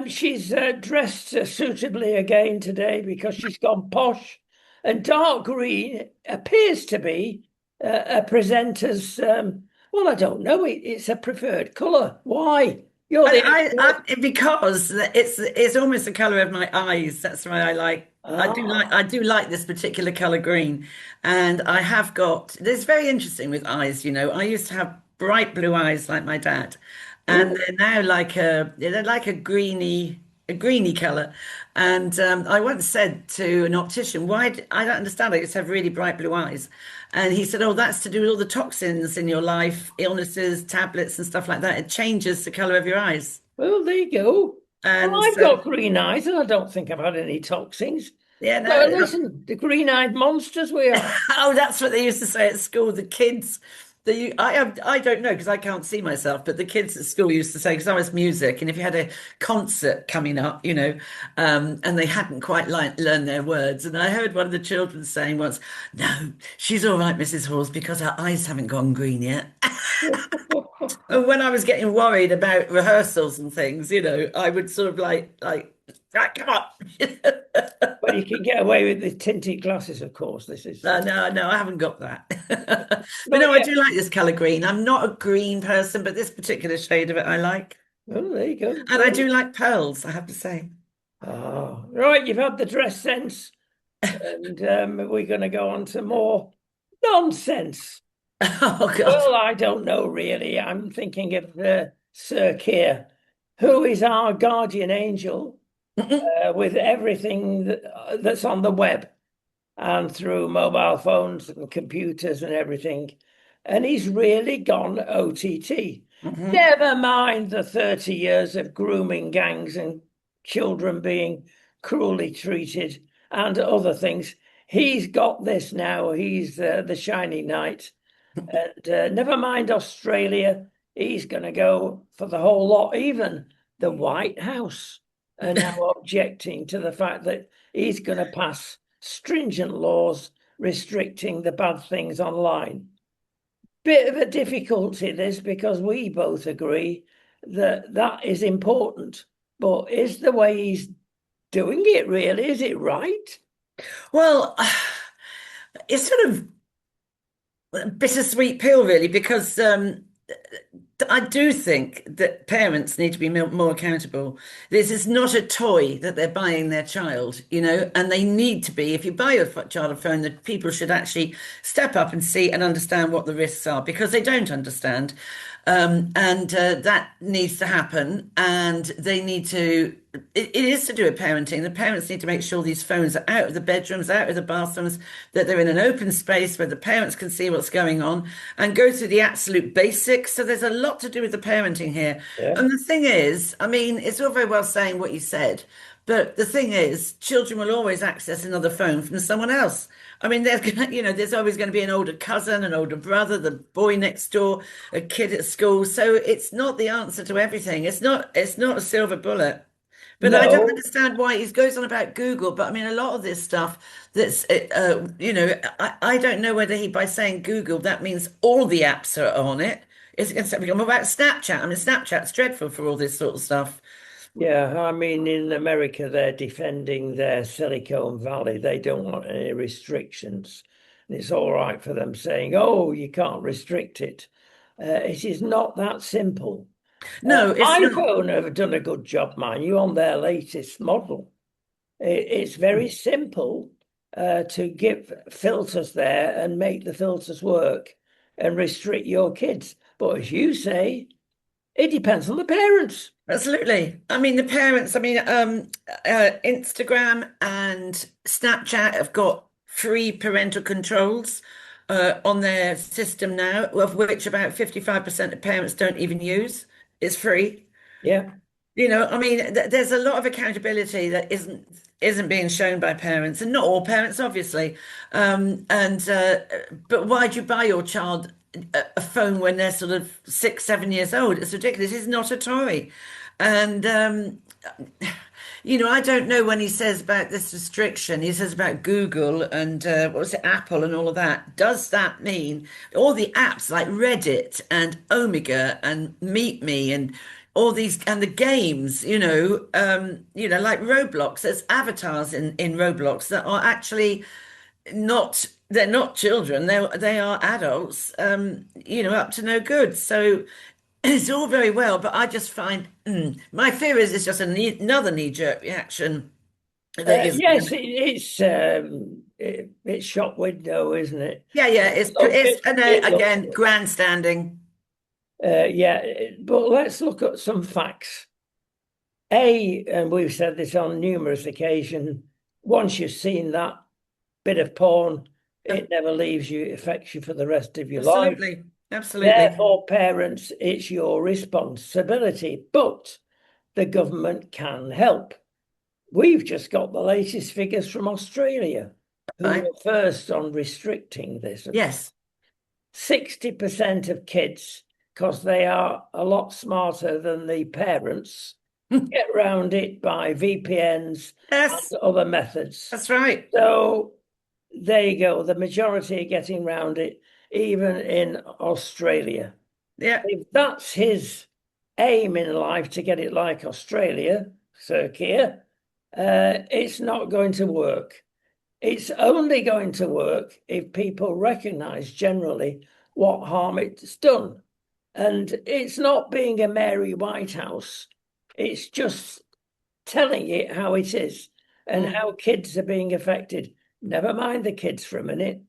she's dressed suitably again today because she's gone posh, and dark green appears to be a presenter's. Well, I don't know. It's a preferred colour. Why? You're the expert. Because it's almost the color of my eyes. That's why Ah, I do like this particular color green. And I have got this very interesting with eyes, you know. I used to have bright blue eyes like my dad, and oh, they're now they're like a greeny color. And I once said to an optician, I don't understand. I just have really bright blue eyes. And he said, "Oh, that's to do with all the toxins in your life, illnesses, tablets, and stuff like that. It changes the color of your eyes." well, there you go. Well, And I've so, got green eyes, and I don't think I've had any toxins. yeah, So no. listen, the green-eyed monsters we are. Oh, that's what they used to say at school. The kids, I don't know because I can't see myself, but the kids at school used to say, because I was music, and if you had a concert coming up, you know, and they hadn't quite learned their words, and I heard one of the children saying once, "No, she's all right, Mrs. Halls, because her eyes haven't gone green yet." And when I was getting worried about rehearsals and things, you know, I would sort of like, right, come on. But you can get away with the tinted glasses, of course. This is. No, I haven't got that. But But no, I yeah, do like this color green. I'm not a green person, but this particular shade of it I like. well, there you go. And I do like pearls, I have to say. Right, you've had the dress sense, and we're going to go on to more nonsense. Oh God. Well, I don't know really. I'm thinking of Sir Keir, who is our guardian angel with everything that's on the web and through mobile phones and computers and everything. And he's really gone OTT. Mhm. Never mind the 30 years of grooming gangs and children being cruelly treated and other things. He's got this now. He's the shiny knight. And never mind Australia. He's going to go for the whole lot. Even the White House are now objecting to the fact that he's going to pass stringent laws restricting the bad things online. Bit of a difficulty this because we both agree that that is important. But is the way he's doing it really? Is it right? Well, it's sort of a bittersweet pill, really, because I do think that parents need to be more accountable. This is not a toy that they're buying their child, you know, and they need to be. If you buy your child a phone, that people should actually step up and see and understand what the risks are because they don't understand. And that needs to happen. And they need to, it is to do with parenting. The parents need to make sure these phones are out of the bedrooms, out of the bathrooms, that they're in an open space where the parents can see what's going on and go through the absolute basics. So there's a lot to do with the parenting here. Yeah. And the thing is, I mean, it's all very well saying what you said, but the thing is, children will always access another phone from someone else. I mean, there's gonna, you know, there's always going to be an older cousin, an older brother, the boy next door, a kid at school. So it's not the answer to everything. It's not a silver bullet. But I don't No, understand why he goes on about Google. But I mean, a lot of this stuff you know, I don't know whether he, by saying Google, that means all the apps are on it. It's going to become about Snapchat. I mean, Snapchat's dreadful for all this sort of stuff. yeah, I mean, in America, they're defending their Silicon Valley. They don't want any restrictions. And it's all right for them saying, oh, you can't restrict it. It is not that simple. No, it's not. iPhone have done a good job, mind you, on their latest model. It's very simple to give filters there and make the filters work and restrict your kids. But as you say, it depends on the parents. Absolutely. I mean, the parents, I mean, Instagram and Snapchat have got free parental controls on their system now, of which about 55% of parents don't even use. It's free. Yeah. You know, I mean, there's a lot of accountability that isn't being shown by parents, and not all parents, obviously. And but why'd you buy your child a phone when they're sort of 6, 7 years old? It's ridiculous. It's not a toy. And you know, I don't know when he says about this restriction, he says about Google and what was it, Apple and all of that. Does that mean all the apps like Reddit and Omega and Meet Me and all these and the games, like Roblox. There's avatars in Roblox that are actually not they're not children. They are adults, up to no good. So it's all very well, but I just find my fear is it's just another knee-jerk reaction that is Yes, it's shop window, isn't it? yeah, yeah. Look, It's and it looks again good. grandstanding. Yeah, but let's look at some facts. And we've said this on numerous occasions, once you've seen that bit of porn, Uh, it never leaves you, it affects you for the rest of your life. Absolutely, absolutely. Therefore, parents, it's your responsibility, but the government can help. We've just got the latest figures from Australia, who Right. were first on restricting this. Yes. 60% of kids, because they are a lot smarter than the parents, get around it by VPNs Yes, and other methods. that's right. So there you go. The majority are getting around it, even in Australia. Yeah. If that's his aim in life to get it like Australia, Sir Keir, it's not going to work. It's only going to work if people recognize generally what harm it's done. And it's not being a Mary Whitehouse, it's just telling it how it is and Mm, how kids are being affected. Never mind the kids for a minute,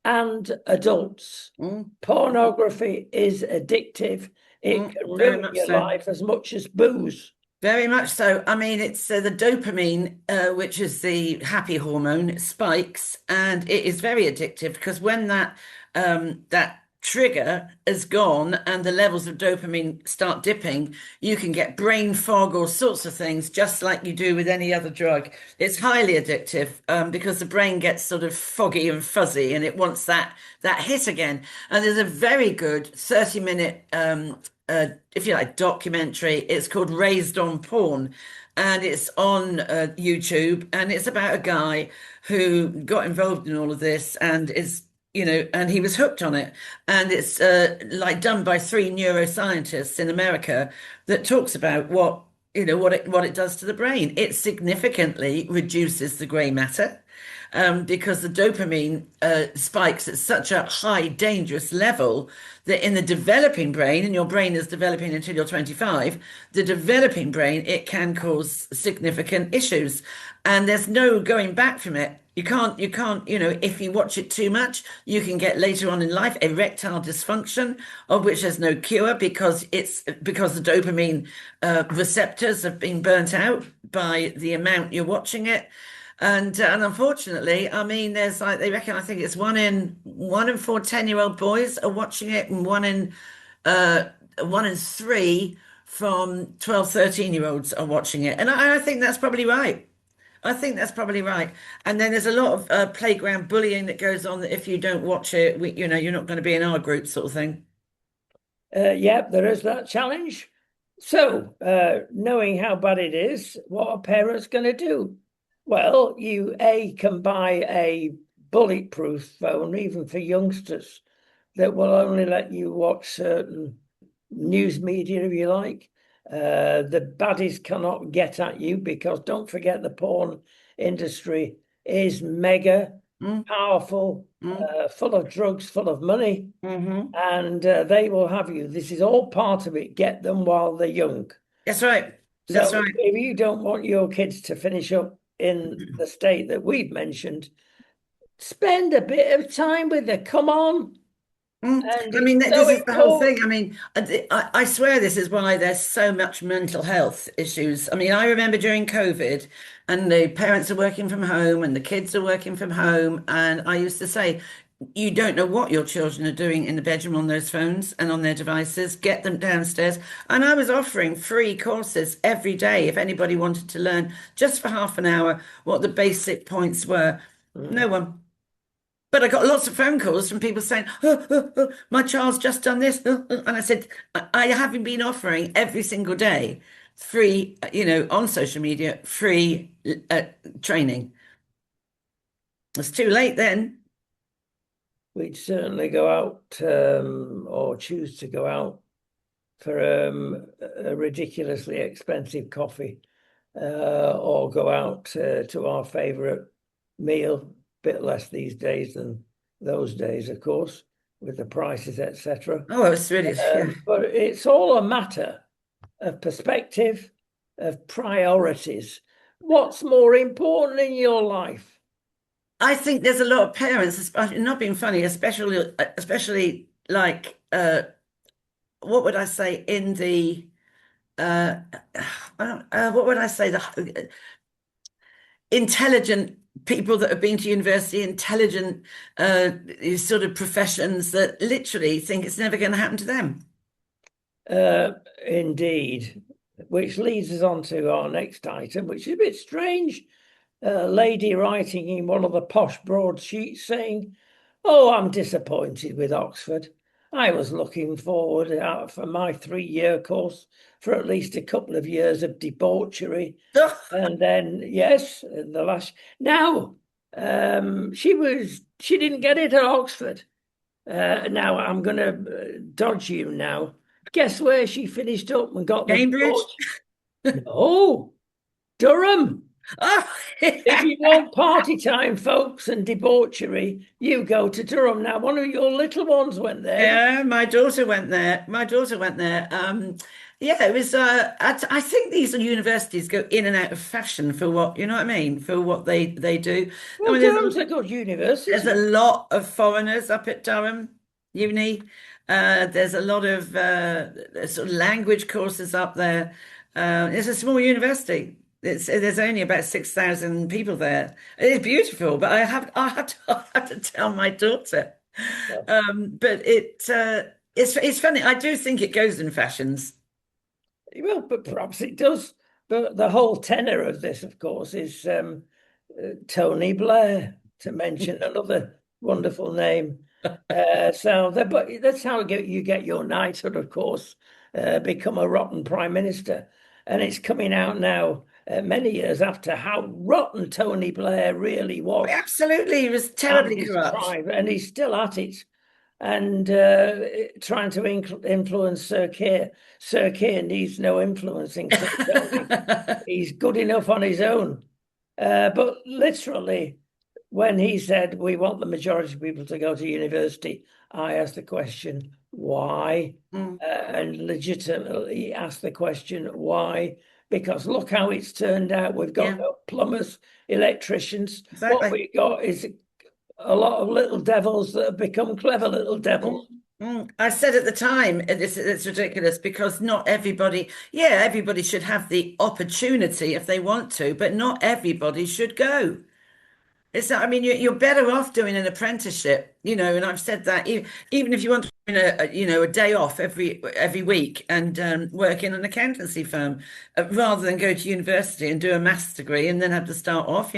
and adults. mm, Pornography is addictive. It can very ruin much your so. life as much as booze. Very much so. I mean, it's the dopamine, which is the happy hormone, it spikes, and it is very addictive because when that trigger is gone and the levels of dopamine start dipping, you can get brain fog, all sorts of things, just like you do with any other drug. It's highly addictive, because the brain gets sort of foggy and fuzzy, and it wants that hit again. And there's a very good 30-minute if you like, documentary. It's called Raised on Porn, and it's on YouTube, and it's about a guy who got involved in all of this and and he was hooked on it. And it's like done by three neuroscientists in America that talks about what it does to the brain. It significantly reduces the grey matter because the dopamine spikes at such a high, dangerous level that in the developing brain, and your brain is developing until you're 25, the developing brain, it can cause significant issues. And there's no going back from it. If you watch it too much, you can get later on in life erectile dysfunction, of which there's no cure because the dopamine receptors have been burnt out by the amount you're watching it. And unfortunately, I mean, there's like they reckon I think it's one in four 10-year-old boys are watching it, and uh one in three from 12, 13-year-olds are watching it. And I think that's probably right. I think that's probably right. And then there's a lot of playground bullying that goes on that if you don't watch it, you're not going to be in our group sort of thing. Yeah, there is that challenge. So, knowing how bad it is, what are parents going to do? Well, you can buy a bulletproof phone, even for youngsters, that will only let you watch certain news media if you like. The baddies cannot get at you because don't forget the porn industry is mega Mm, powerful, mm, full of drugs, full of money, hmm. and they will have you. This is all part of it. Get them while they're young. That's right. That's So right. if you don't want your kids to finish up in the state that we've mentioned, spend a bit of time with them. Come on. And I it's mean, so this is the whole thing. I important. mean, I swear this is why there's so much mental health issues. I mean, I remember during COVID, and the parents are working from home, and the kids are working from home, and I used to say, you don't know what your children are doing in the bedroom on those phones and on their devices. Get them downstairs. And I was offering free courses every day if anybody wanted to learn just for half an hour what the basic points were. No Mm. one. But I got lots of phone calls from people saying, my child's just done this. And I said, I haven't been offering every single day free, on social media, free training. It's too late then. We'd certainly go out or choose to go out for a ridiculously expensive coffee, or go out to our favourite meal. Bit less these days than those days, of course, with the prices, etc. Oh, it's really, yeah. But it's all a matter of perspective, of priorities. What's more important in your life? I think there's a lot of parents, not being funny, especially like what would I say in the uh, what would I say the intelligent people that have been to university, intelligent sort of professions that literally think it's never going to happen to them. Uh, Indeed, which leads us on to our next item, which is a bit strange. A lady writing in one of the posh broadsheets saying, "Oh, I'm disappointed with Oxford. I was looking forward out for my 3 year course for at least a couple of years of debauchery. And then, yes, the last now, she didn't get it at Oxford. Now I'm going to dodge you now. Guess where she finished up and got the Cambridge. debauch? No, Durham. Oh, If yeah. you want party time, folks, and debauchery, you go to Durham. Now, one of your little ones went there. Yeah, my daughter went there. My daughter went there. Yeah, it was. I think these universities go in and out of fashion for what you know what I mean for what they do. I Well, mean, Durham's a good there's a university. lot of foreigners up at Durham Uni. There's a lot of sort of language courses up there. It's a small university. There's only about 6,000 people there. It's beautiful, but I have to tell my daughter. But it's funny. I do think it goes in fashions. Well, but perhaps it does. But the whole tenor of this, of course, is Tony Blair, to mention another wonderful name. But that's how you get your knighthood, of course, become a rotten prime minister. And it's coming out now, many years after, how rotten Tony Blair really was Absolutely, he was and terribly his corrupt. prime, and he's still at it and trying to influence Sir Keir. Sir Keir needs no influencing from Tony. He's good enough on his own. But literally, when he said we want the majority of people to go to university, I asked the question, why? Mm, And legitimately asked the question, why? Because look how it's turned out. We've got yeah, no plumbers, electricians. What exactly. we got is a lot of little devils that have become clever little Mm, devils. I said at the time, it's ridiculous because not everybody, yeah, everybody should have the opportunity if they want to, but not everybody should go. It's not, I mean, you're better off doing an apprenticeship, and I've said that even if you want to do a day off every week and work in an accountancy firm, rather than go to university and do a maths degree and then have to start off.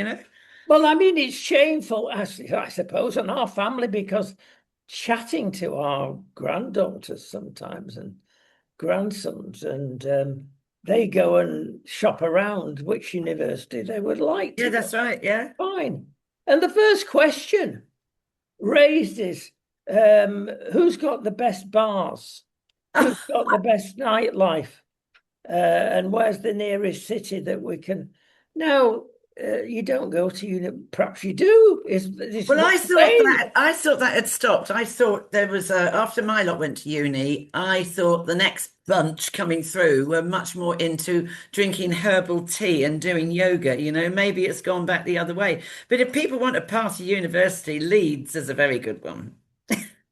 Well, I mean, it's shameful, actually, I suppose, on our family because chatting to our granddaughters sometimes and grandsons, and they go and shop around which university they would like Yeah, to go. that's right. Yeah. Fine. And the first question raised is who's got the best bars? Who's got the best nightlife? And where's the nearest city that we can? Now, you don't go to perhaps you do. Is this Well, what I'm saying? I thought that had stopped. I thought there was after my lot went to uni, I thought the next bunch coming through were much more into drinking herbal tea and doing yoga. Maybe it's gone back the other way. But if people want to pass a university, Leeds is a very good one.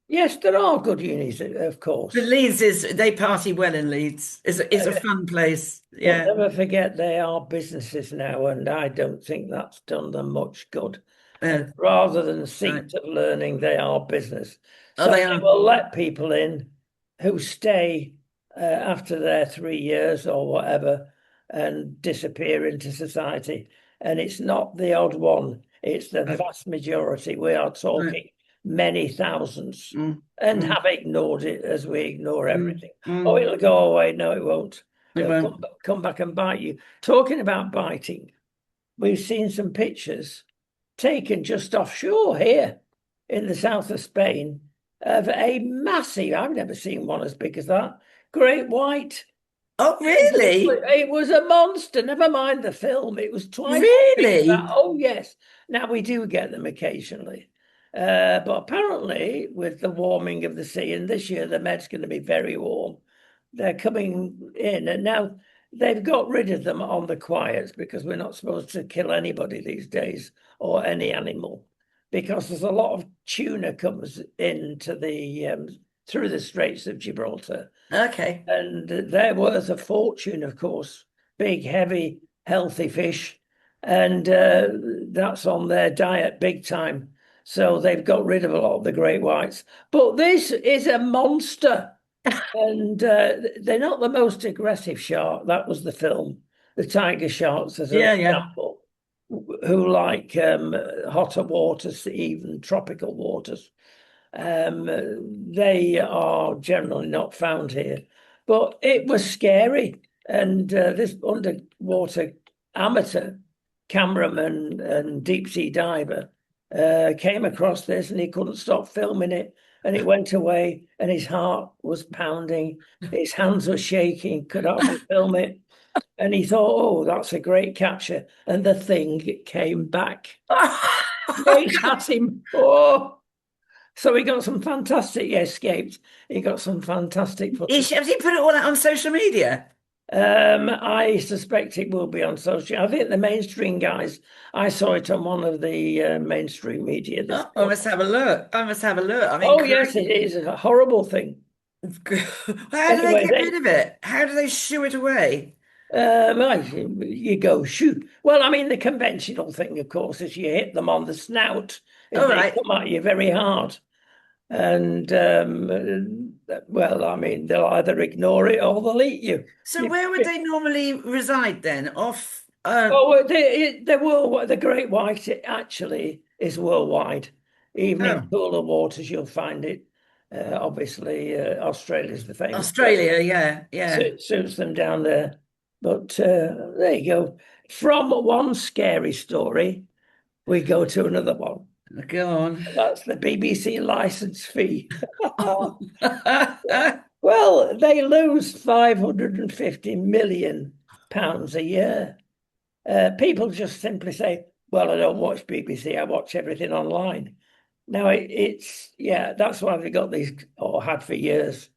Yes, there are good unis, of But course. Leeds they party well in Leeds. It's a Uh, fun place. but Yeah. never forget they are businesses now, and I don't think that's done them much good. And Uh, rather than right. seats of learning, they are business. Oh, So they they are. will let people in who stay after their 3 years or whatever and disappear into society. And it's not the odd one, it's the Right. vast majority. We are Right. talking many thousands Mm, and mm, have ignored it as we ignore mm, everything. Oh, mm. it'll go away. No, it won't. It It'll won't. come back and bite you. Talking about biting, we've seen some pictures taken just offshore here in the south of Spain of a massive, I've never seen one as big as that, great white. Oh, really? It was a monster. Never mind the film. It was twice as big as that. Really? Oh, yes. Now we do get them occasionally. But apparently, with the warming of the sea, and this year the Med's going to be very warm, they're coming in. And now they've got rid of them on the quiet because we're not supposed to kill anybody these days or any animal because there's a lot of tuna comes into the through the Straits of Gibraltar Okay. and they're worth a fortune, of course. Big, heavy, healthy fish, and that's on their diet big time. So they've got rid of a lot of the great whites. But this is a monster, and they're not the most aggressive shark. That was the film, the tiger sharks, as an Yeah, yeah. example, who like hotter waters, even tropical waters. They are generally not found here, but it was scary. And this underwater amateur cameraman and deep sea diver came across this and he couldn't stop filming it. And it went away, and his heart was pounding, his hands were shaking, could hardly film it. And he thought, oh, that's a great capture. And the thing came back straight at him. Oh, so he got some fantastic, he escaped. He got some fantastic footage. Has he put it all out on social media? I suspect it will be on social. I think the mainstream guys, I saw it on one of the mainstream media this Oh, I morning. must have a look. I must have a look. I mean, Oh, yes, it is a horrible thing. how do they Anyway, get rid of it? How do they shoo it away? you go shoot. Well, I mean, the conventional thing, of course, is you hit them on the snout if All they right. come at you very hard. And well, I mean, they'll either ignore it or they'll eat you. So where would they normally reside then? Off. Oh, the world, the great white actually is worldwide. Even in Oh, cooler waters, you'll find it. Obviously, Australia's the famous place. Australia. Yeah, yeah. Suits them down there. But there you go. From one scary story, we go to another one. Go on. That's the BBC license fee. Well, they lose 550 million pounds a year. People just simply say, well, I don't watch BBC, I watch everything online. Now it's yeah, that's why they got these or had for years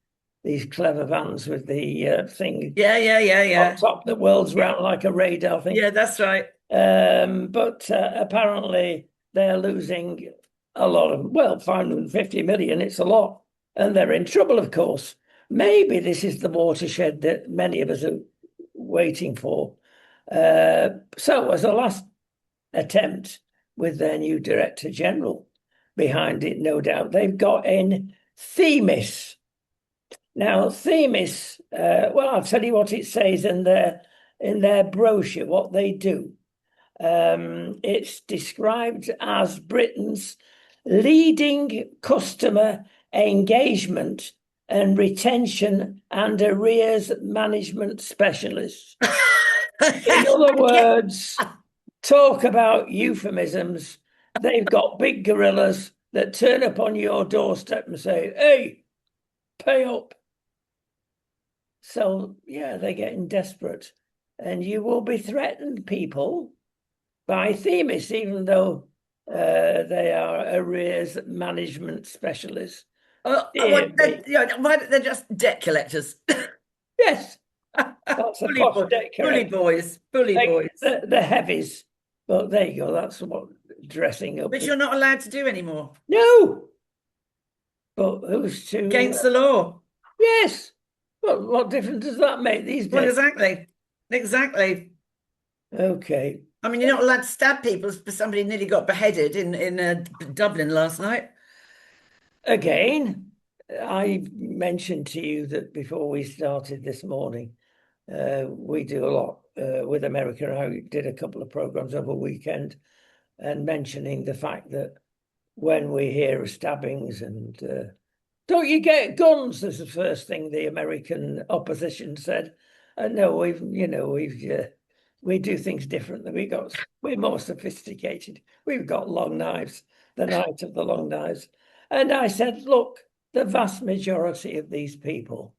these clever vans with the thing Yeah, yeah, yeah, on yeah. top that whirls around like a radar thing. Yeah, that's right. But apparently they're losing a lot of, well, 550 million, it's a lot. And they're in trouble, of course. Maybe this is the watershed that many of us are waiting for. So, as a last attempt with their new director general behind it, no doubt, they've got in Themis. Now, Themis, well, I'll tell you what it says in their brochure, what they do. It's described as Britain's leading customer engagement and retention and arrears management specialist. In other words, talk about euphemisms. They've got big gorillas that turn up on your doorstep and say, hey, pay up. So, yeah, they're getting desperate. And you will be threatened, people, by Themis, even though they are arrears management specialists. Dear me. Why they're just debt collectors. Yes, that's a Bully posh boy, debt bully correct. boys, bully Like boys. the heavies. But there you go. That's what dressing up Which is. you're not allowed to do anymore. No, but who's to? Against the law. Yes. Well, what difference does that make these Well, days? exactly. Exactly. Okay. I mean, you're not allowed to stab people. Somebody nearly got beheaded in Dublin last night. Again, I mentioned to you that before we started this morning, we do a lot with America. I did a couple of programs over a weekend and mentioning the fact that when we hear of stabbings and don't you get guns? Is the first thing the American opposition said. No, we do things differently. We're more sophisticated. We've got long knives, the night of the long knives. And I said, look, the vast majority of these people,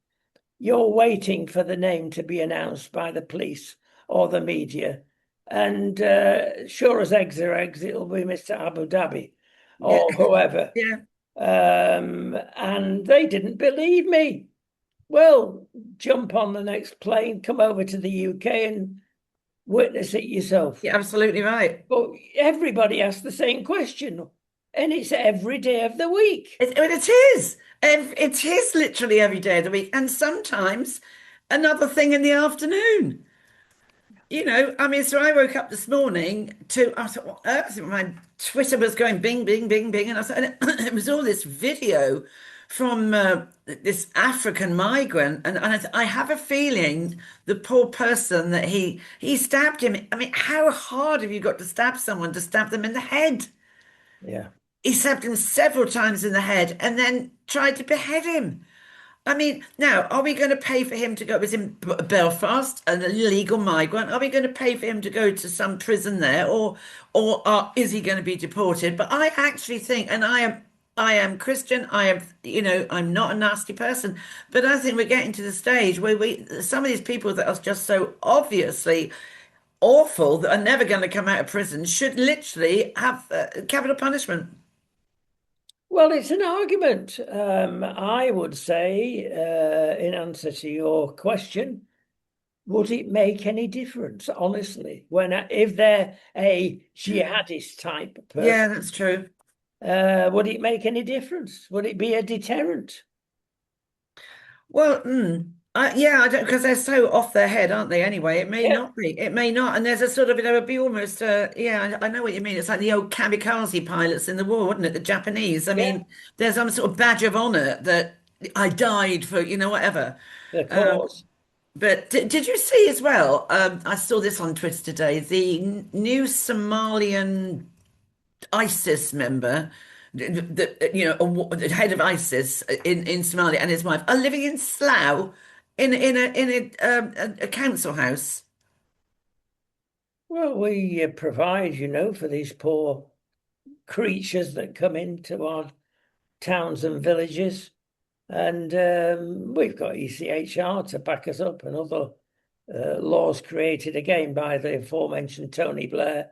you're waiting for the name to be announced by the police or the media. And sure as eggs are eggs, it'll be Mr. Abu Dhabi Yeah, or whoever. yeah, And they didn't believe me. Well, jump on the next plane, come over to the UK and witness it yourself. you're absolutely right. But everybody asks the same question, and it's every day of the week. It is. It is literally every day of the week, and sometimes another thing in the afternoon. I mean, so I woke up this morning I thought, what on earth? My Twitter was going bing, bing, bing, bing. And I thought, and it was all this video from this African migrant. And I have a feeling the poor person that he stabbed him. I mean, how hard have you got to stab someone to stab them in the head? Yeah. He stabbed him several times in the head and then tried to behead him. I mean, now, are we going to pay for him to go? It was in Belfast, an illegal migrant. Are we going to pay for him to go to some prison there, or is he going to be deported? But I actually think, and I am Christian. I'm not a nasty person, but I think we're getting to the stage where some of these people that are just so obviously awful that are never going to come out of prison should literally have capital punishment. Well, it's an argument. I would say, in answer to your question, would it make any difference, honestly, if they're a jihadist type person, Yeah, that's true. would it make any difference? Would it be a deterrent? Well, yeah, I don't because they're so off their head, aren't they? Anyway, it may Yeah, not be. It may not. And there's a sort of, it would be almost, yeah, I know what you mean. It's like the old kamikaze pilots in the war, wouldn't it? The Japanese. I yeah, mean, there's some sort of badge of honor that I died for, whatever. the cause. But did you see as well? I saw this on Twitter today. The new Somalian ISIS member, the head of ISIS in Somalia and his wife are living in Slough in a council house. Well, we provide, for these poor creatures that come into our towns and villages. And we've got ECHR to back us up and other laws created again by the aforementioned Tony Blair.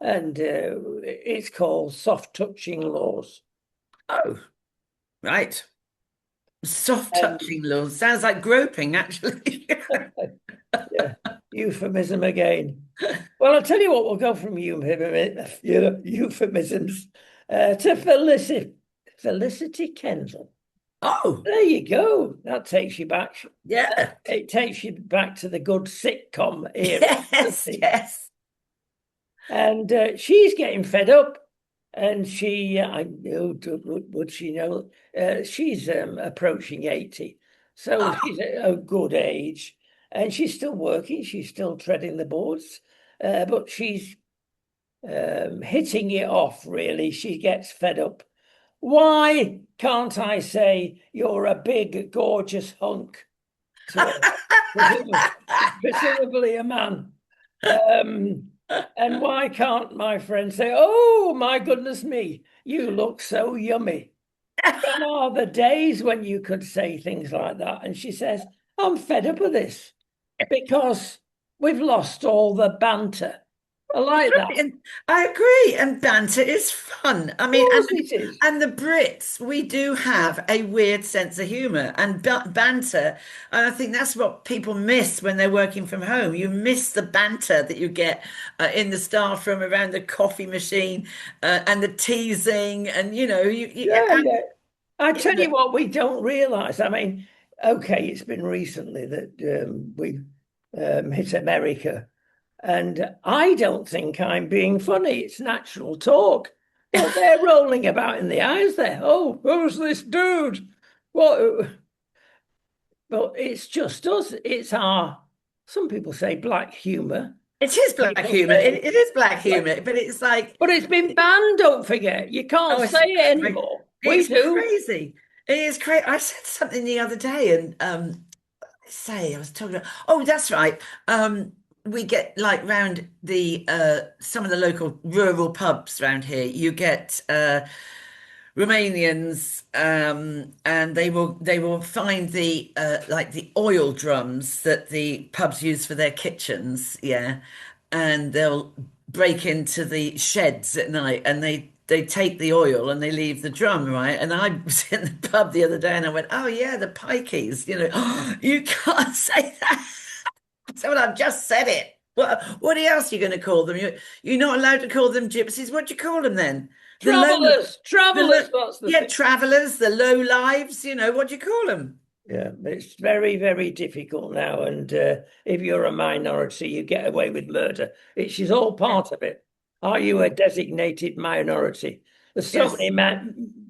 And it's called soft touching laws. Oh, right. Soft And touching laws. Sounds like groping, actually. yeah, euphemism again. Well, I'll tell you what, we'll go from euphemisms to Felicity Kendall. Oh, There you go. That takes you back. yeah. It takes you back to the good sitcom era. Yes, yes. And she's getting fed up. And I know, would she know? She's approaching 80. So Oh, she's at a good age. And she's still working. She's still treading the boards. But she's hitting it off, really. She gets fed up. Why can't I say you're a big, gorgeous hunk to her? Presumably a man. And why can't my friend say, "Oh, my goodness me, you look so yummy"? Gone are the days when you could say things like that. And she says, "I'm fed up with this because we've lost all the banter." I like that. Of and I agree. And banter is fun. I mean, course it is. and the Brits, we do have a weird sense of humor and banter. And I think that's what people miss when they're working from home. You miss the banter that you get in the staff room around the coffee machine and the teasing. And, Yeah, yeah. I tell you but what, we don't realize. I mean, okay, it's been recently that we've hit America, and I don't think I'm being funny. It's natural talk. But they're rolling about in the eyes there. Oh, who's this dude? What? Well, it's just us. It's some people say black humor. it is black People humor. say, It is black but humor, but it's like, it's been banned, don't forget. You can't oh, say it anymore. We it's do. crazy. It is crazy. I said something the other day, and I was talking about, oh, that's right. We get like round the some of the local rural pubs around here. You get Romanians, and they will find the like the oil drums that the pubs use for their kitchens, yeah, and they'll break into the sheds at night, and they take the oil and they leave the drum, right? And I was in the pub the other day, and I went, "Oh yeah, the pikeys, you can't say that." So I've just said it. What else are you going to call them? You're not allowed to call them gypsies. What do you call them then? The low, Travelers, the low, travelers, that's the yeah, thing. travelers, the low lives. What do you call them? Yeah, it's very, very difficult now. And if you're a minority, you get away with murder. It's all Yeah. part of it. Are you a designated minority? There's so many Yes.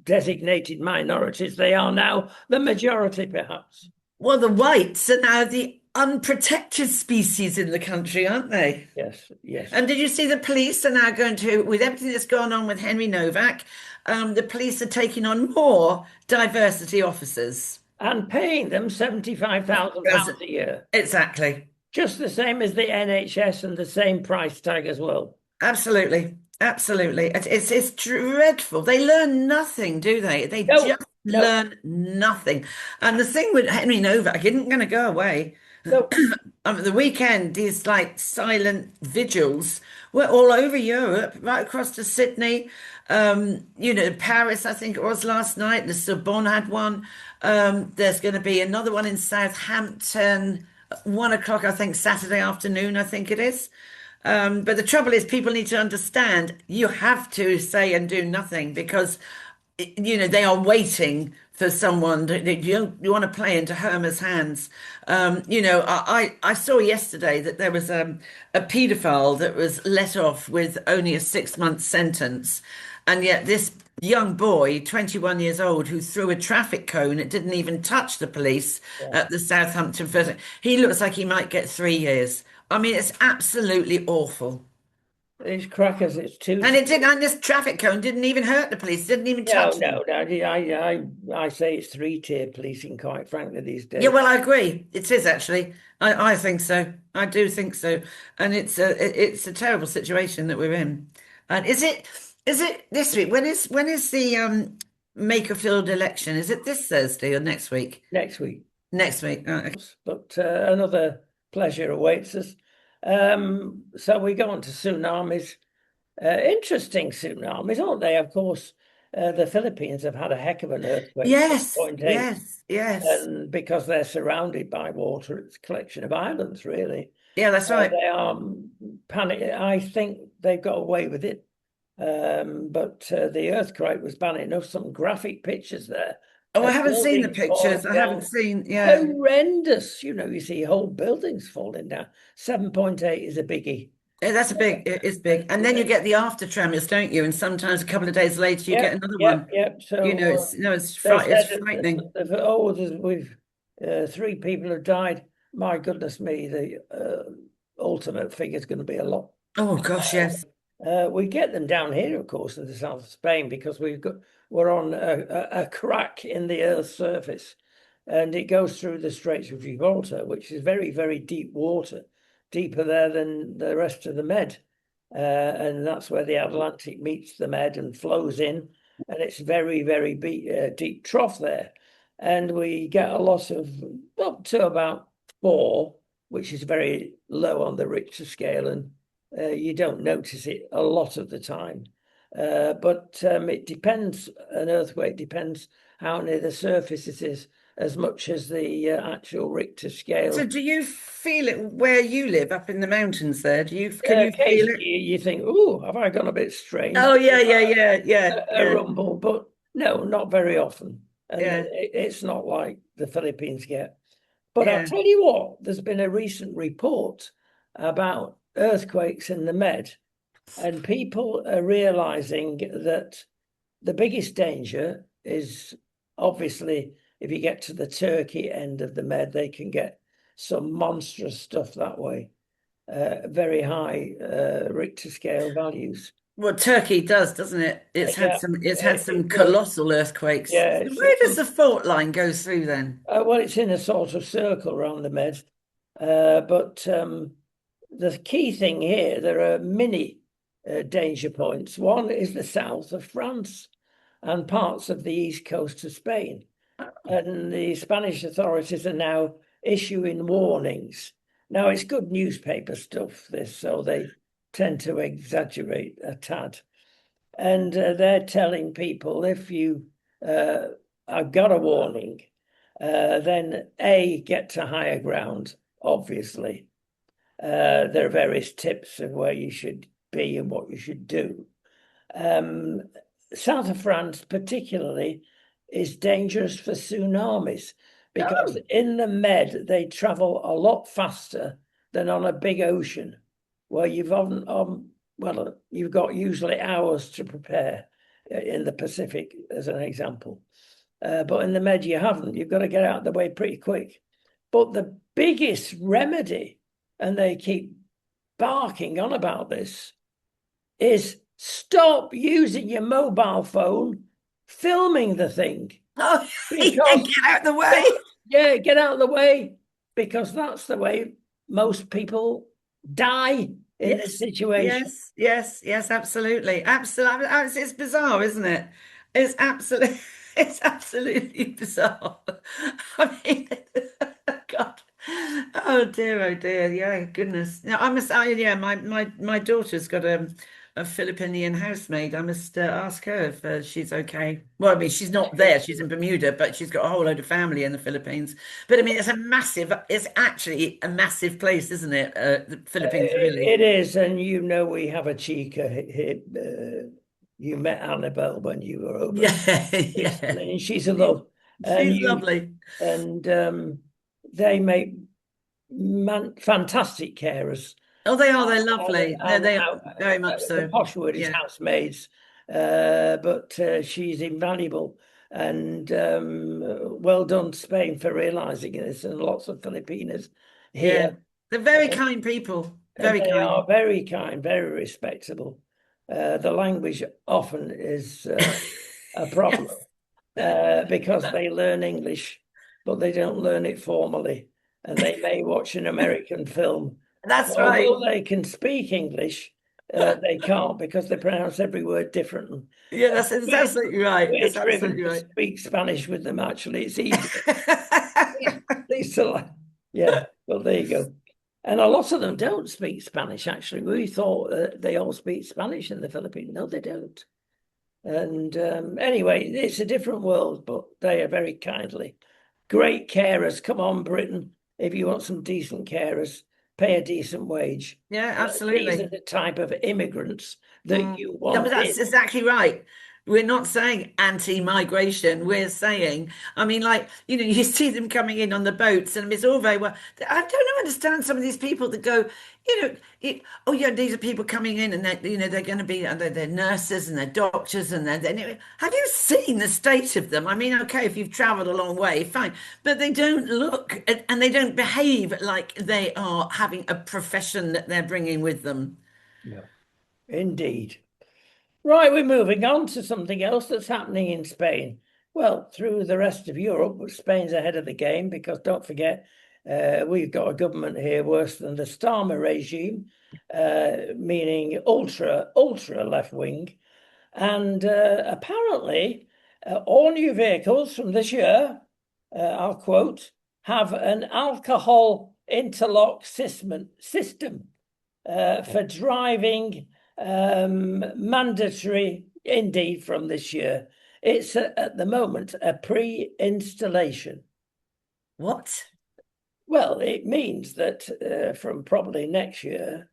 designated minorities. They are now the majority, perhaps. Well, the whites are now the unprotected species in the country, aren't they? Yes, yes. And did you see the police are now going to, with everything that's gone on with Henry Novak, the police are taking on more diversity officers. And paying them £75,000 Because- a year, Exactly. just the same as the NHS and the same price tag as well. Absolutely. Absolutely. It's dreadful. They learn nothing, do they? They No, just no, learn nothing. And the thing with Henry Novak isn't going to go away. no. The weekend, these like silent vigils were all over Europe, right across to Sydney, Paris, I think it was last night. The Sorbonne had one. There's going to be another one in Southampton, 1 o'clock, I think, Saturday afternoon, I think it is. But the trouble is, people need to understand you have to say and do nothing because, they are waiting for someone you want to play into Herma's hands. I saw yesterday that there was a paedophile that was let off with only a 6-month sentence. And yet this young boy, 21 years old, who threw a traffic cone, it didn't even touch the police Yeah. at the Southampton first. He looks like he might get 3 years. I mean, it's absolutely awful. These crackers, it's too. And it didn't, and this traffic cone didn't even hurt the police, didn't even No, touch them. no, no. I say it's three-tier policing, quite frankly, these Yeah, days. well, I agree. It is actually. I think so. I do think so. And it's a terrible situation that we're in. And is it this week? When is the Makerfield election? Is it this Thursday or next week? Next week. Next week. Oh, okay. But another pleasure awaits us. So we go on to tsunamis. Interesting tsunamis, aren't they? Of course, the Philippines have had a heck of an earthquake, Yes, 7.8, yes, yes. and because they're surrounded by water, it's a collection of islands, really. Yeah, that's right. They are panic. I think they've got away with it. But the earthquake was bad enough. Some graphic pictures there Oh, I of haven't seen the buildings pictures. falling I haven't down. seen. Yeah. Horrendous. You see whole buildings falling down. 7.8 is a biggie. Yeah, that's a big, it is big. And And then you get the after tremors, don't you? And sometimes a couple of days later you yeah, get another yeah, one. yeah. So It's no, they it's said frightening. we've 3 people have died. My goodness me, the ultimate figure is going to be a lot. Oh gosh, yes. We get them down here, of course, in the south of Spain because we're on a crack in the Earth's surface, and it goes through the Straits of Gibraltar, which is very, very deep water, deeper there than the rest of the Med, and that's where the Atlantic meets the Med and flows in, and it's very, very deep trough there, and we get a lot of up to about 4, which is very low on the Richter scale, and you don't notice it a lot of the time. But it depends, an earthquake depends how near the surface it is, as much as the actual Richter So scale. do you feel it where you live up in the mountains there? Can you feel it? Occasionally you think, oh, have I gone a bit strange? Oh yeah, yeah, yeah, yeah, A yeah, rumble, but no, not very often. And yeah, it's not like the Philippines get. But I'll yeah. tell you what, there's been a recent report about earthquakes in the Med, and people are realizing that the biggest danger is obviously if you get to the Turkey end of the Med, they can get some monstrous stuff that way, very high Richter scale values. Well, Turkey does, doesn't it? It's had Yeah, some it's had some it does. colossal earthquakes. Yeah, So where does the fault line go through then? well, it's in a sort of circle around the Med, but the key thing here, there are many danger points. One is the south of France, and parts of the east coast of Spain. Oh, And the Spanish authorities are now issuing warnings. Now, it's good newspaper stuff, this, so they tend to exaggerate a tad. And they're telling people if you have got a warning, then A, get to higher ground, obviously. There are various tips of where you should be and what you should do. Um, South of France, particularly, is dangerous for tsunamis because oh, in the Med they travel a lot faster than on a big ocean, where well, you've got usually hours to prepare in the Pacific, as an example. But in the Med, you haven't. You've got to get out of the way pretty quick. But the biggest remedy, and they keep barking on about this, is stop using your mobile phone filming the thing oh, yeah, because get out of the way. that, yeah, get out of the way because that's the way most people die in this Yes, situation. yes, yes, yes, absolutely. Absolutely. It's bizarre, isn't it? It's absolutely, it's absolutely bizarre. I mean, God. Oh dear. Yeah, goodness. No, yeah, my daughter's got a Filipinian housemaid. I must ask her if she's okay. Well, I mean, she's not there. She's in Bermuda, but she's got a whole load of family in the Philippines. But I mean, it's actually a massive place, isn't it? The Philippines, really. It is, and you know we have a chica here. You met Annabelle when you were over Yeah, yeah. recently, and she's a She's, love. And she's you lovely. and they make fantastic carers. Oh, they are. They're And, lovely. No, they are very much the so. posh word is Yeah, housemaids, but she's invaluable. And well done, Spain, for realizing this, and lots of Filipinas yeah. here. They're very kind people. And Very they kind. are very kind, very respectable. The language often is a problem Yes. because they learn English, but they don't learn it formally. And they may watch an American film. That's right. Although they can speak English, they can't because they pronounce every word differently. Yeah, that's absolutely right. We're That's driven absolutely to right. speak Spanish with them, actually. It's easier. Least to like, yeah, well, there you go. And a lot of them don't speak Spanish, actually. We thought they all speak Spanish in the Philippines. No, they don't. And anyway, it's a different world, but they are very kindly. Great carers. Come on, Britain. If you want some decent carers, pay a decent wage. Yeah, These are absolutely. the type of immigrants that Mm. you Yeah, but want that's in. exactly right. We're not saying anti-migration. We're saying, I mean, like, you see them coming in on the boats, and it's all very well. I don't understand some of these people that go, oh yeah, these are people coming in, and they're going to be, and they're nurses and they're doctors, and have you seen the state of them? I mean, okay, if you've traveled a long way, fine, but they don't look and they don't behave like they are having a profession that they're bringing with them. No, indeed. Right, we're moving on to something else that's happening in Spain. Well, through the rest of Europe, Spain's ahead of the game because don't forget, we've got a government here worse than the Starmer regime, meaning ultra left wing. And apparently, all new vehicles from this year, I'll quote, have an alcohol interlock system for driving mandatory indeed from this year. It's at the moment a pre-installation. What? Well, it means that from probably next year,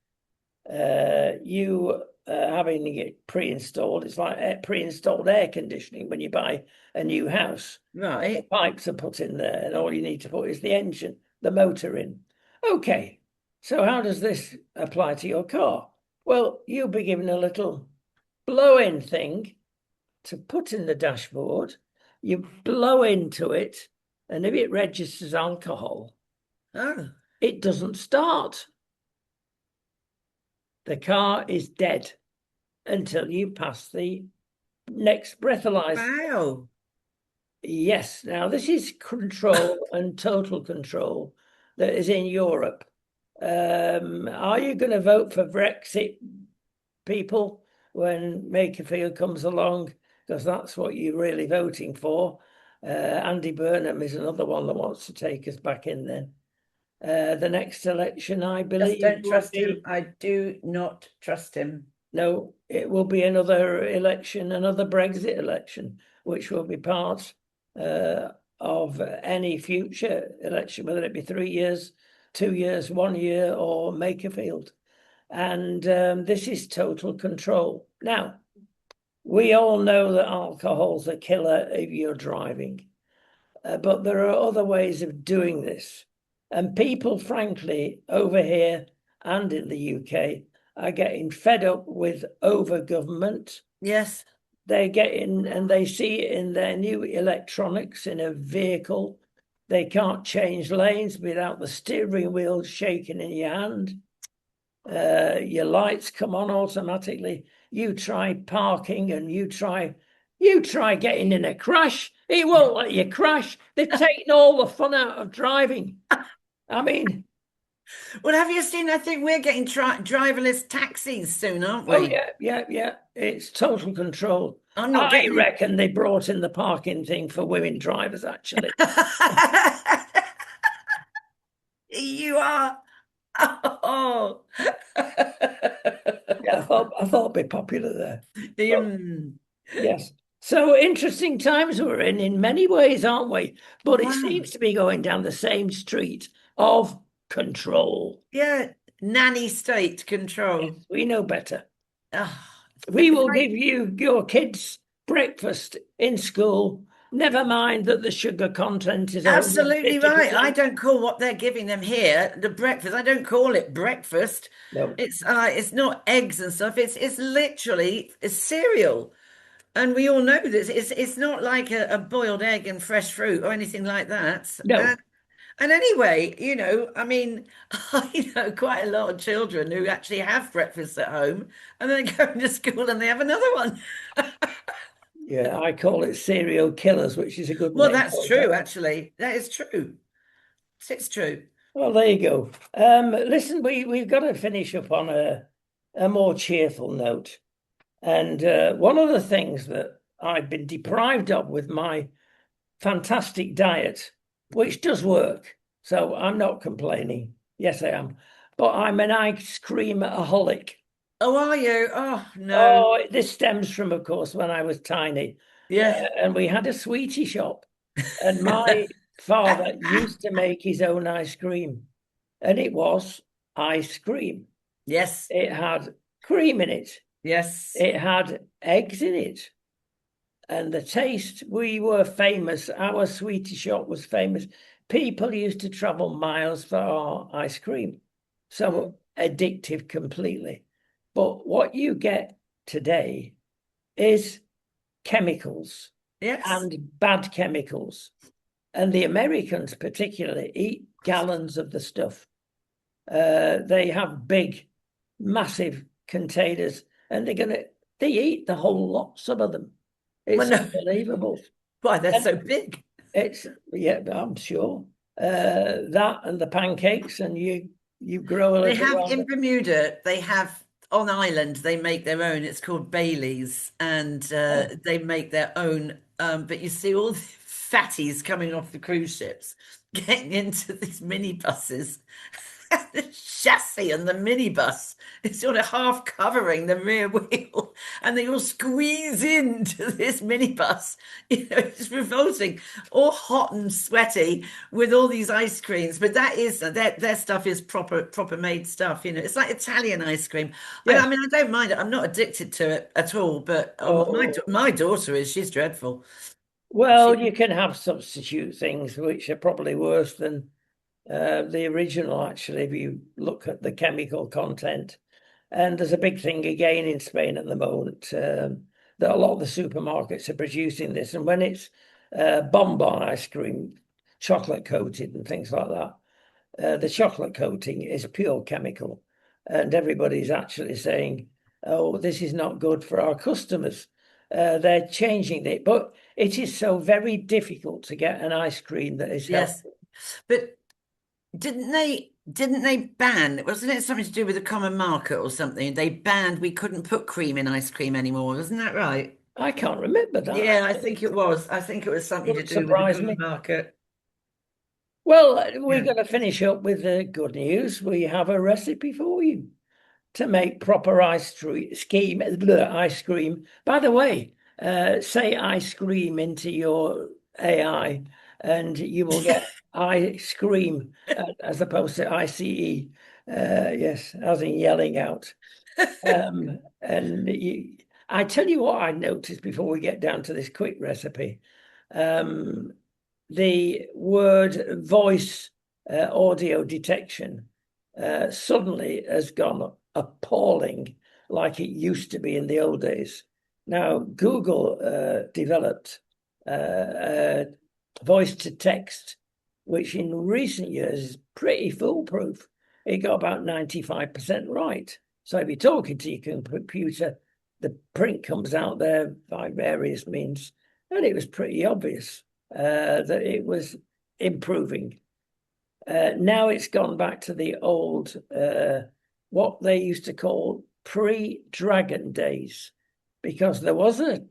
you having it pre-installed, it's like pre-installed air conditioning when you buy a new house. The Right. pipes are put in there, and all you need to put is the engine, the motor in. Okay, so how does this apply to your car? Well, you'll be given a little blow-in thing to put in the dashboard. You blow into it, and if it registers alcohol, Oh, it doesn't start. The car is dead until you pass the next breathalyzer. wow. Yes, now this is control and total control that is in Europe. Are you going to vote for Brexit, people, when Makerfield comes along? because that's what you're really voting for. Andy Burnham is another one that wants to take us back in then. The next election, I Just believe, don't will trust him. be I do not trust him. no, it will be another election, another Brexit election, which will be part uh, of any future election, whether it be 3 years, 2 years, 1 year, or Makerfield. And this is total control. Now, we all know that alcohol's a killer if you're driving, but there are other ways of doing this. And people, frankly, over here and in the UK, are getting fed up with over government. Yes. They're getting, and they see it in their new electronics in a vehicle. They can't change lanes without the steering wheel shaking in your hand. Your lights come on automatically. You try parking and you try getting in a crash. It won't let you crash. They've taken all the fun out of driving. I mean, Well, have you seen? I think we're getting driverless taxis soon, aren't oh we? yeah, yeah, yeah. It's total control. I'm not I getting reckon they brought in the parking thing for women drivers, actually. it. You are. Oh. Yeah, I thought it'd be popular there. But Mm. yes. So interesting times we're in many ways, aren't we? But it Wow. seems to be going down the same street of control. Yeah. Nanny state Yes, control. we know better. Oh, We it's will like give you your kids breakfast in school. Never mind that the sugar content is absolutely right. I 150%. don't call what they're giving them here the breakfast. I don't call it breakfast. No, It's not eggs and stuff. It's literally it's cereal. And we all know this. It's not like a boiled egg and fresh fruit or anything like that. no. And anyway, I mean, I know quite a lot of children who actually have breakfast at home and then go into school and they have another one. Yeah, I call it serial killers, which is a good Well, name that's for it. true, actually. That is true. It's true. Well, there you go. Listen, we've got to finish up on a more cheerful note. And one of the things that I've been deprived of with my fantastic diet, which does work, so I'm not complaining. Yes, I am. But I'm an ice cream aholic. Oh, are you? Oh, no. Oh, this stems from, of course, when I was tiny. Yeah. And we had a sweetie shop. And my father used to make his own ice cream. And it was ice cream. Yes. It had cream in it. Yes. It had eggs in it. And the taste, we were famous. Our sweetie shop was famous. People used to travel miles for our ice cream. Mm. So addictive completely. But what you get today is chemicals Yes. and bad chemicals. And the Americans, particularly, eat gallons of the stuff. They have big, massive containers, and they eat the whole lot, some of them. Well, It's no. unbelievable. Why, they're And so big. it's, yeah, I'm sure. That and the pancakes, and you grow a They little have while. in Bermuda, they have on Ireland, they make their own. It's called Bailey's, and Oh, they make their own. But you see all the fatties coming off the cruise ships, getting into these minibuses. The chassis and the minibus is sort of half covering the rear wheel, and they all squeeze into this minibus. It's revolting, all hot and sweaty with all these ice creams. But that is their stuff is proper made stuff. It's like Italian ice cream. And I yes. mean, I don't mind it. I'm not addicted to it at all. But Oh, my daughter is. She's dreadful. well, She you can have substitute things which are probably worse than the original, actually, if you look at the chemical content. And there's a big thing again in Spain at the moment that a lot of the supermarkets are producing this. And when it's bonbon ice cream, chocolate coated and things like that, the chocolate coating is pure chemical. And everybody's actually saying, oh, this is not good for our customers. They're changing it. But it is so very difficult to get an ice cream that is yes, healthy. but didn't they ban, wasn't it something to do with the common market or something? They banned we couldn't put cream in ice cream anymore, wasn't that right? I can't remember that Yeah, I actually. think it was. I think it was something to Wouldn't do with the surprise food me. market. Well, we're Yeah. going to finish up with the good news. We have a recipe for you to make proper ice cream. By the way, say I scream into your AI and you will get I scream as opposed to ICE. Yes, as in yelling out. And I tell you what I noticed before we get down to this quick recipe. Um, the word voice audio detection suddenly has gone appalling like it used to be in the old days. Now, Google developed voice to text, which in recent years is pretty foolproof. It got about 95% right. So if you're talking to your computer, the print comes out there by various means, and it was pretty obvious that it was improving. Now it's gone back to the old, what they used to call pre-Dragon days, because there was a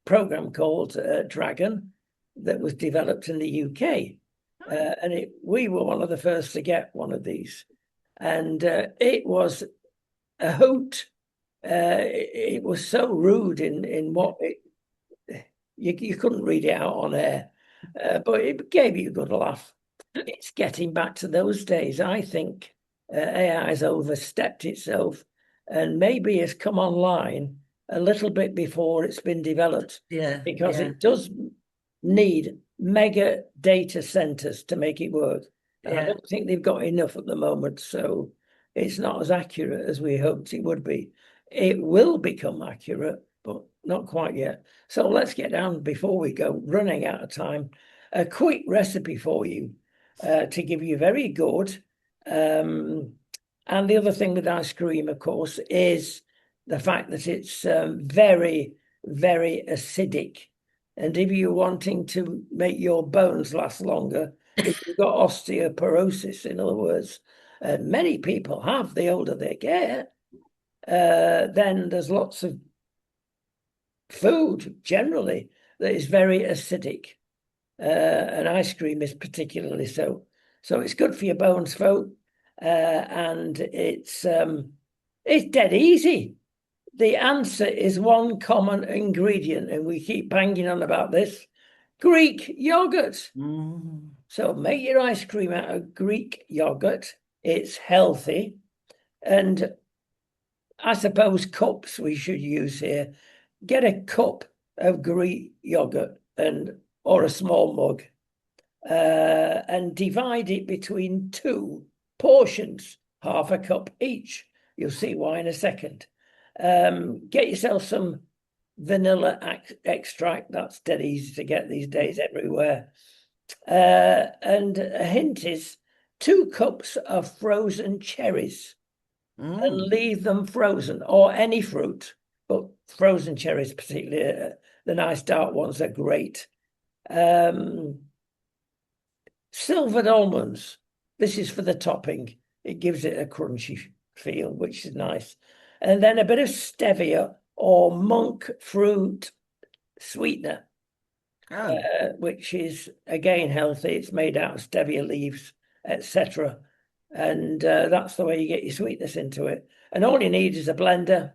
program called Dragon that was developed in the UK, and we were one of the first to get one of these, and it was a hoot. It was so rude in what you couldn't read it out on air, but it gave you a good laugh. It's getting back to those days. I think AI has overstepped itself and maybe has come online a little bit before it's been developed Yeah, because yeah, it does need mega data centers to make it work. And I yeah. don't think they've got enough at the moment. So it's not as accurate as we hoped it would be. It will become accurate, but not quite yet. So let's get down before we go running out of time. A quick recipe for you to give you very good. And the other thing with ice cream, of course, is the fact that it's very, very acidic. And if you're wanting to make your bones last longer, if you've got osteoporosis, in other words, many people have the older they get, then there's lots of food generally that is very acidic. And ice cream is particularly so. So it's good for your bones, folk, and it's dead easy. The answer is one common ingredient, and we keep banging on about this: Greek yogurt. Mm. So make your ice cream out of Greek yogurt. It's healthy, and I suppose cups we should use here. Get a cup of Greek yogurt and or a small mug and divide it between two portions, half a cup each. You'll see why in a second. Get yourself some vanilla extract. That's dead easy to get these days everywhere. And a hint is 2 cups of frozen cherries and Mm. leave them frozen, or any fruit, but frozen cherries, particularly the nice dark ones, are great. Silvered almonds. This is for the topping. It gives it a crunchy feel, which is nice. And then a bit of stevia or monk fruit sweetener, Oh, which is again healthy. It's made out of stevia leaves, etc. And that's the way you get your sweetness into it. And all you need is a blender,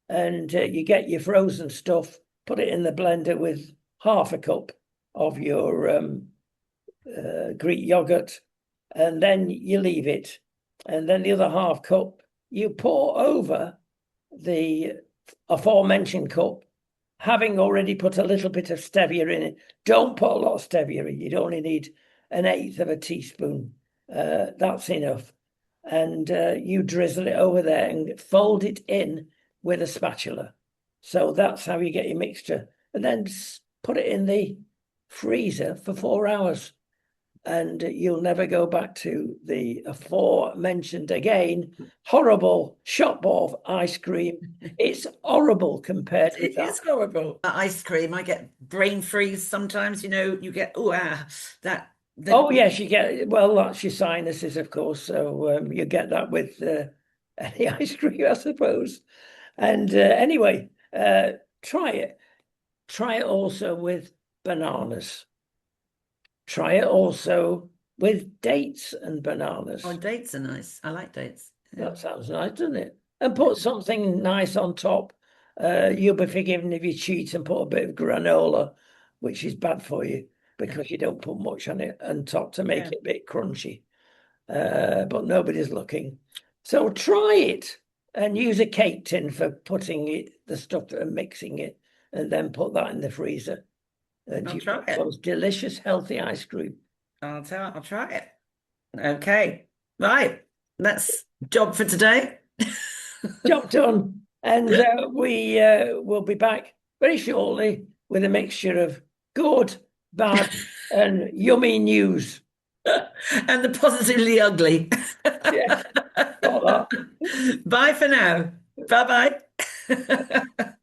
and you get your frozen stuff, put it in the blender with half a cup of your Greek yogurt, and then you leave it. And then the other half cup you pour over the aforementioned cup, having already put a little bit of stevia in it. Don't put a lot of stevia in. You'd only need an eighth of a teaspoon. That's enough. And you drizzle it over there and fold it in with a spatula. So that's how you get your mixture. And then put it in the freezer for 4 hours, and you'll never go back to the aforementioned again horrible shop of ice cream. It's horrible compared with it that. is horrible. Ice cream, I get brain freeze sometimes, you get, oh, that, Oh the, yes, you get, well, that's your sinuses, of course. So you get that with any ice cream, I suppose. And anyway, try it. Try it also with bananas. Try it also with dates and Oh, bananas. dates are nice. I like dates. Yeah. That sounds nice, doesn't it? And Yeah. put something nice on top. You'll be forgiven if you cheat and put a bit of granola, which is bad for you Yeah. because you don't put much on it on top to make Yeah. it a bit crunchy. But nobody's looking. So try it and use a cake tin for putting the stuff and mixing it, and then put that in the freezer. And I'll you've try got it. those delicious, healthy ice cream. I'll try it. Okay. Right. That's job for today. Job done. And we will be back very shortly with a mixture of good, bad, and yummy news. And the positively ugly. Yes, got that. Bye for now. Bye bye.